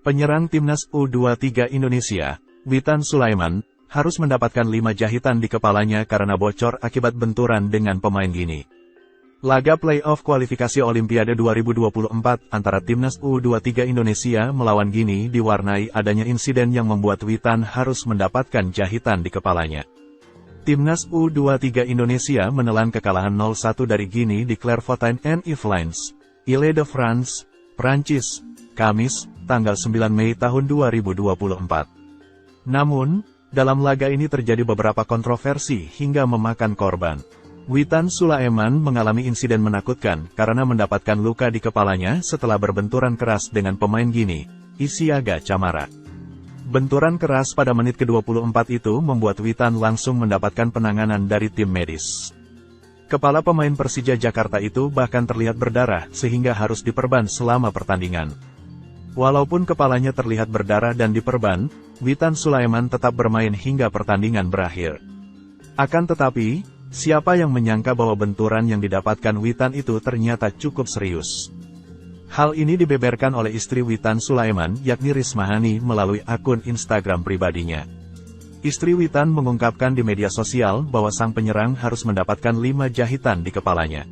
Penyerang timnas U23 Indonesia, Witan Sulaiman, harus mendapatkan 5 jahitan di kepalanya karena bocor akibat benturan dengan pemain Gini. Laga playoff kualifikasi Olimpiade 2024 antara timnas U23 Indonesia melawan Gini diwarnai adanya insiden yang membuat Witan harus mendapatkan jahitan di kepalanya. Timnas U23 Indonesia menelan kekalahan 0-1 dari Gini di Clairefontaine-en-Yvelines, Ile-de-France, Prancis, Kamis, tanggal 9 Mei tahun 2024. Namun, dalam laga ini terjadi beberapa kontroversi hingga memakan korban. Witan Sulaiman mengalami insiden menakutkan karena mendapatkan luka di kepalanya setelah berbenturan keras dengan pemain Gini, Isiaga Camara. Benturan keras pada menit ke-24 itu membuat Witan langsung mendapatkan penanganan dari tim medis. Kepala pemain Persija Jakarta itu bahkan terlihat berdarah sehingga harus diperban selama pertandingan. Walaupun kepalanya terlihat berdarah dan diperban, Witan Sulaiman tetap bermain hingga pertandingan berakhir. Akan tetapi, siapa yang menyangka bahwa benturan yang didapatkan Witan itu ternyata cukup serius. Hal ini dibeberkan oleh istri Witan Sulaiman, yakni Rismahani, melalui akun Instagram pribadinya. Istri Witan mengungkapkan di media sosial bahwa sang penyerang harus mendapatkan 5 jahitan di kepalanya.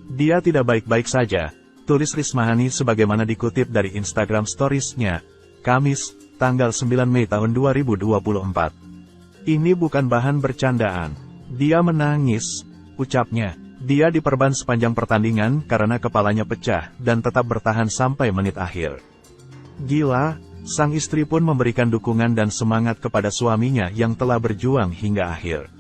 Dia tidak baik-baik saja, tulis Rismahani sebagaimana dikutip dari Instagram Stories-nya, Kamis, tanggal 9 Mei tahun 2024. Ini bukan bahan bercandaan. Dia menangis, ucapnya. Dia diperban sepanjang pertandingan karena kepalanya pecah dan tetap bertahan sampai menit akhir. Gila, sang istri pun memberikan dukungan dan semangat kepada suaminya yang telah berjuang hingga akhir.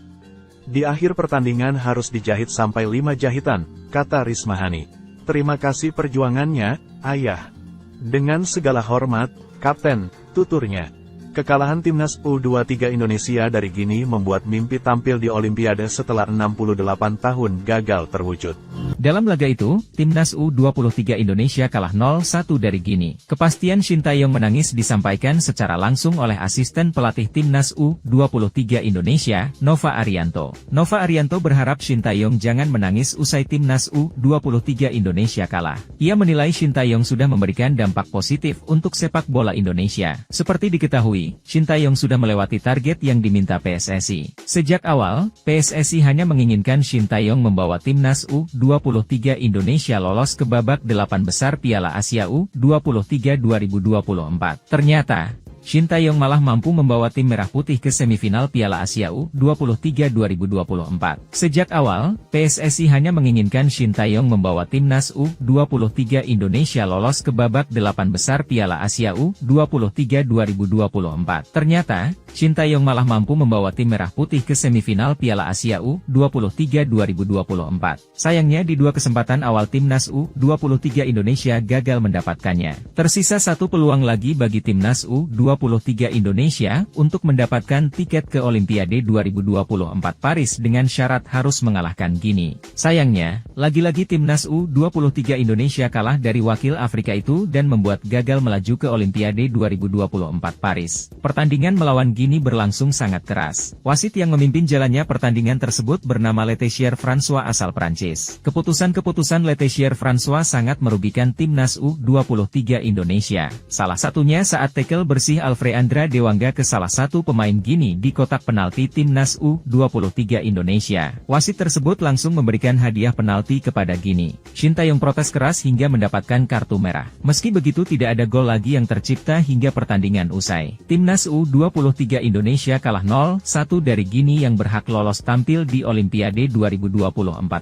Di akhir pertandingan harus dijahit sampai 5 jahitan, kata Rismahani. Terima kasih perjuangannya, ayah. Dengan segala hormat, Kapten, tuturnya. Kekalahan timnas U23 Indonesia dari Gini membuat mimpi tampil di Olimpiade setelah 68 tahun gagal terwujud. Dalam laga itu, timnas U23 Indonesia kalah 0-1 dari Gini. Kepastian Shin Tae-yong menangis disampaikan secara langsung oleh asisten pelatih timnas U23 Indonesia, Nova Arianto. Nova Arianto berharap Shin Tae-yong jangan menangis usai timnas U23 Indonesia kalah. Ia menilai Shin Tae-yong sudah memberikan dampak positif untuk sepak bola Indonesia. Seperti diketahui, Shin Tae-yong sudah melewati target yang diminta PSSI. Sejak awal, PSSI hanya menginginkan Shin Tae-yong membawa timnas U23 Indonesia lolos ke babak 8 besar Piala Asia U23 2024. Ternyata, Shin Tae-yong malah mampu membawa tim merah putih ke semifinal Piala Asia U23 2024. Sejak awal, PSSI hanya menginginkan Shin Tae-yong membawa timnas U23 Indonesia lolos ke babak 8 besar Piala Asia U23 2024. Ternyata, Shin Tae-yong malah mampu membawa tim merah putih ke semifinal Piala Asia U23 2024. Sayangnya di dua kesempatan awal timnas U23 Indonesia gagal mendapatkannya. Tersisa satu peluang lagi bagi timnas U23 Indonesia untuk mendapatkan tiket ke Olimpiade 2024 Paris dengan syarat harus mengalahkan Gini. Sayangnya, lagi-lagi timnas U23 Indonesia kalah dari wakil Afrika itu dan membuat gagal melaju ke Olimpiade 2024 Paris. Pertandingan melawan Gini berlangsung sangat keras. Wasit yang memimpin jalannya pertandingan tersebut bernama Letessier François asal Prancis. Keputusan-keputusan Letessier François sangat merugikan timnas U23 Indonesia. Salah satunya saat tackle bersih Alfreandra Dewangga ke salah satu pemain Gini di kotak penalti timnas U23 Indonesia. Wasit tersebut langsung memberikan hadiah penalti kepada Gini. Shin Tae-yong protes keras hingga mendapatkan kartu merah. Meski begitu tidak ada gol lagi yang tercipta hingga pertandingan usai. Timnas U23 Indonesia kalah 0-1 dari Gini yang berhak lolos tampil di Olimpiade 2024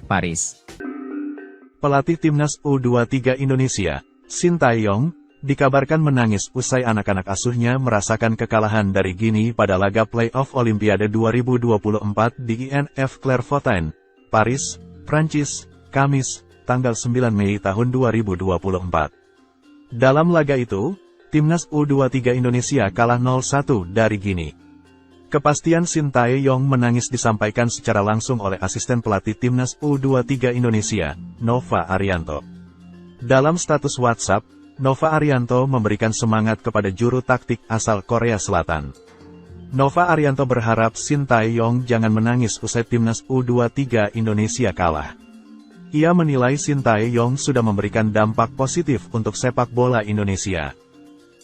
Paris. Pelatih timnas U23 Indonesia, Shin Tae-yong, dikabarkan menangis usai anak-anak asuhnya merasakan kekalahan dari Gini pada laga playoff Olimpiade 2024 di INF Clairefontaine, Paris, Prancis, Kamis, tanggal 9 Mei tahun 2024. Dalam laga itu, timnas U23 Indonesia kalah 0-1 dari Gini. Kepastian Shin Tae-yong menangis disampaikan secara langsung oleh asisten pelatih timnas U23 Indonesia, Nova Arianto. Dalam status WhatsApp, Nova Arianto memberikan semangat kepada juru taktik asal Korea Selatan. Nova Arianto berharap Shin Tae-yong jangan menangis usai timnas U23 Indonesia kalah. Ia menilai Shin Tae-yong sudah memberikan dampak positif untuk sepak bola Indonesia.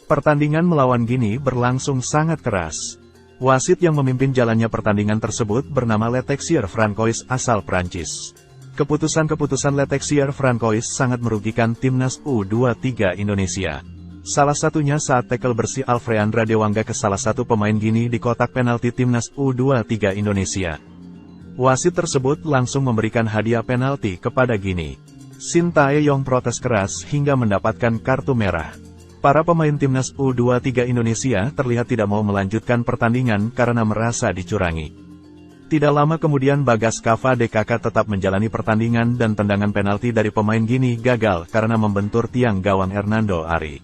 Pertandingan melawan Gini berlangsung sangat keras. Wasit yang memimpin jalannya pertandingan tersebut bernama Letexier Francois asal Prancis. Keputusan-keputusan Letexier Francois sangat merugikan timnas U23 Indonesia. Salah satunya saat tackle bersih Alfreandra Dewangga ke salah satu pemain Gini di kotak penalti timnas U23 Indonesia. Wasit tersebut langsung memberikan hadiah penalti kepada Gini. Shin Tae-yong protes keras hingga mendapatkan kartu merah. Para pemain timnas U23 Indonesia terlihat tidak mau melanjutkan pertandingan karena merasa dicurangi. Tidak lama kemudian Bagas Kava DKK tetap menjalani pertandingan dan tendangan penalti dari pemain Gini gagal karena membentur tiang gawang Hernando Ari.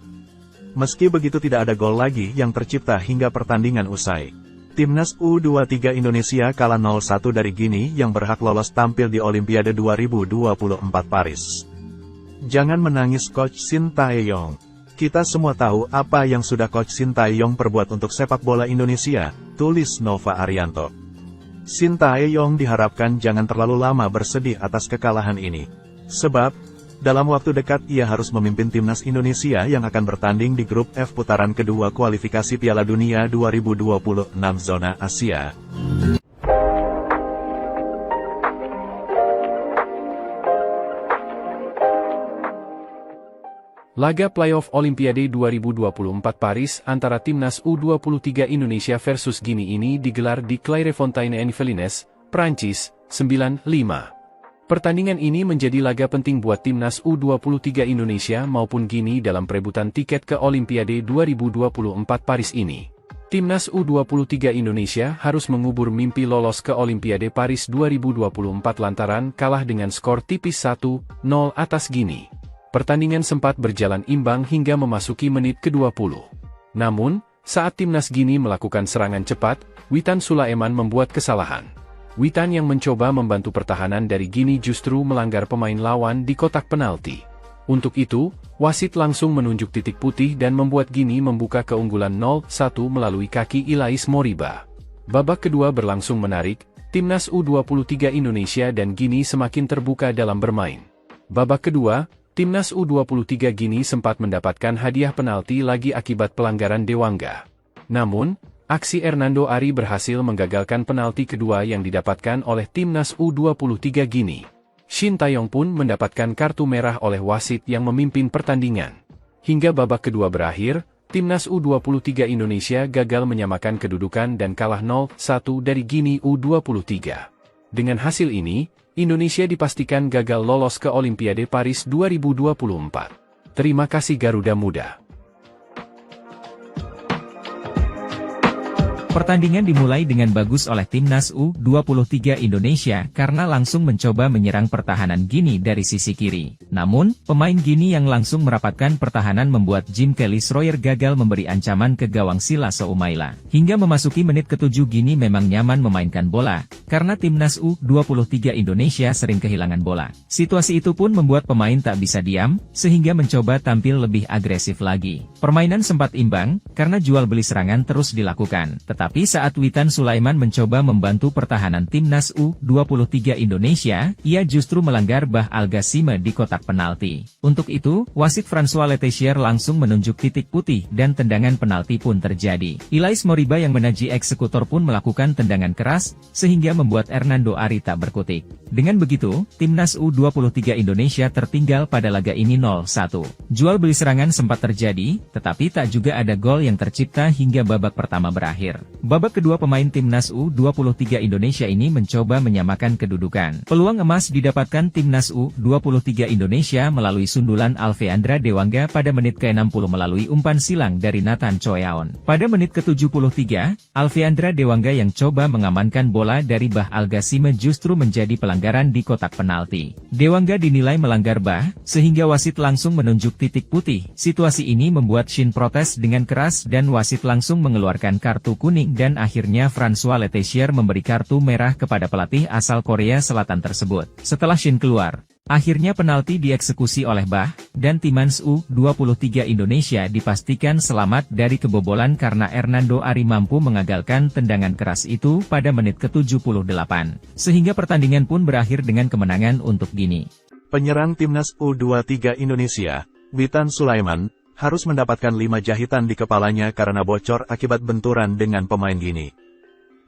Meski begitu tidak ada gol lagi yang tercipta hingga pertandingan usai. Timnas U23 Indonesia kalah 0-1 dari Gini yang berhak lolos tampil di Olimpiade 2024 Paris. Jangan menangis Coach Shin Tae-yong. Kita semua tahu apa yang sudah Coach Shin Tae-yong perbuat untuk sepak bola Indonesia, tulis Nova Arianto. Shin Tae-yong diharapkan jangan terlalu lama bersedih atas kekalahan ini. Sebab, dalam waktu dekat ia harus memimpin timnas Indonesia yang akan bertanding di grup F putaran kedua kualifikasi Piala Dunia 2026 zona Asia. Laga playoff Olimpiade 2024 Paris antara timnas U23 Indonesia versus Gini ini digelar di Clairefontaine-en-Yvelines, Prancis, 9-5. Pertandingan ini menjadi laga penting buat timnas U23 Indonesia maupun Gini dalam perebutan tiket ke Olimpiade 2024 Paris ini. Timnas U23 Indonesia harus mengubur mimpi lolos ke Olimpiade Paris 2024 lantaran kalah dengan skor tipis 1-0 atas Gini. Pertandingan sempat berjalan imbang hingga memasuki menit ke-20. Namun, saat timnas Gini melakukan serangan cepat, Witan Sulaiman membuat kesalahan. Witan yang mencoba membantu pertahanan dari Gini justru melanggar pemain lawan di kotak penalti. Untuk itu, wasit langsung menunjuk titik putih dan membuat Gini membuka keunggulan 0-1 melalui kaki Ilais Moriba. Babak kedua berlangsung menarik, timnas U23 Indonesia dan Gini semakin terbuka dalam bermain. Babak kedua, timnas U23 Gini sempat mendapatkan hadiah penalti lagi akibat pelanggaran Dewangga. Namun, aksi Hernando Ari berhasil menggagalkan penalti kedua yang didapatkan oleh timnas U23 Gini. Shin Tae-yong pun mendapatkan kartu merah oleh wasit yang memimpin pertandingan. Hingga babak kedua berakhir, timnas U23 Indonesia gagal menyamakan kedudukan dan kalah 0-1 dari Gini U23. Dengan hasil ini, Indonesia dipastikan gagal lolos ke Olimpiade Paris 2024. Terima kasih Garuda Muda. Pertandingan dimulai dengan bagus oleh timnas U23 Indonesia karena langsung mencoba menyerang pertahanan Gini dari sisi kiri. Namun, pemain Gini yang langsung merapatkan pertahanan membuat Jim Kelly Schroyer gagal memberi ancaman ke gawang Sila Soumaila. Hingga memasuki menit ke-7 Gini memang nyaman memainkan bola, karena timnas U23 Indonesia sering kehilangan bola. Situasi itu pun membuat pemain tak bisa diam, sehingga mencoba tampil lebih agresif lagi. Permainan sempat imbang, karena jual beli serangan terus dilakukan. Tapi saat Witan Sulaiman mencoba membantu pertahanan timnas U23 Indonesia, ia justru melanggar Bah Algasime di kotak penalti. Untuk itu, wasit François Letexier langsung menunjuk titik putih dan tendangan penalti pun terjadi. Ilais Moriba yang menaji eksekutor pun melakukan tendangan keras, sehingga membuat Hernando Ari tak berkutik. Dengan begitu, timnas U23 Indonesia tertinggal pada laga ini 0-1. Jual beli serangan sempat terjadi, tetapi tak juga ada gol yang tercipta hingga babak pertama berakhir. Babak kedua pemain timnas U23 Indonesia ini mencoba menyamakan kedudukan. Peluang emas didapatkan timnas U23 Indonesia melalui sundulan Alfeandra Dewangga pada menit ke-60 melalui umpan silang dari Nathan Choeaon. Pada menit ke-73, Alfeandra Dewangga yang coba mengamankan bola dari Bah Algasime justru menjadi pelanggaran di kotak penalti. Dewangga dinilai melanggar Bah, sehingga wasit langsung menunjuk titik putih. Situasi ini membuat Shin protes dengan keras dan wasit langsung mengeluarkan kartu kuning dan akhirnya François Letexier memberi kartu merah kepada pelatih asal Korea Selatan tersebut. Setelah Shin keluar, akhirnya penalti dieksekusi oleh Bah, dan timnas U23 Indonesia dipastikan selamat dari kebobolan karena Hernando Ari mampu mengagalkan tendangan keras itu pada menit ke-78. Sehingga pertandingan pun berakhir dengan kemenangan untuk Gini. Penyerang timnas U23 Indonesia, Witan Sulaiman, harus mendapatkan 5 jahitan di kepalanya karena bocor akibat benturan dengan pemain Gini.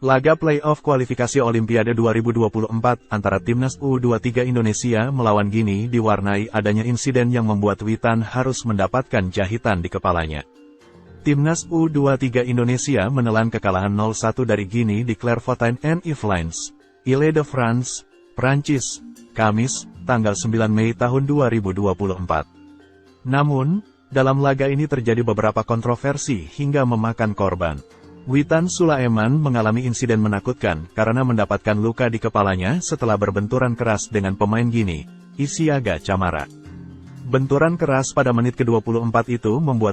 Laga playoff kualifikasi Olimpiade 2024 antara Timnas U23 Indonesia melawan Gini diwarnai adanya insiden yang membuat Witan harus mendapatkan jahitan di kepalanya. Timnas U23 Indonesia menelan kekalahan 0-1 dari Gini di Clairefontaine-en-Yvelines, Ile-de-France, Prancis, Kamis, tanggal 9 Mei tahun 2024. Namun, dalam laga ini terjadi beberapa kontroversi hingga memakan korban. Witan Sulaiman mengalami insiden menakutkan karena mendapatkan luka di kepalanya setelah berbenturan keras dengan pemain Gini, Isiaga Camara. Benturan keras pada menit ke-24 itu membuat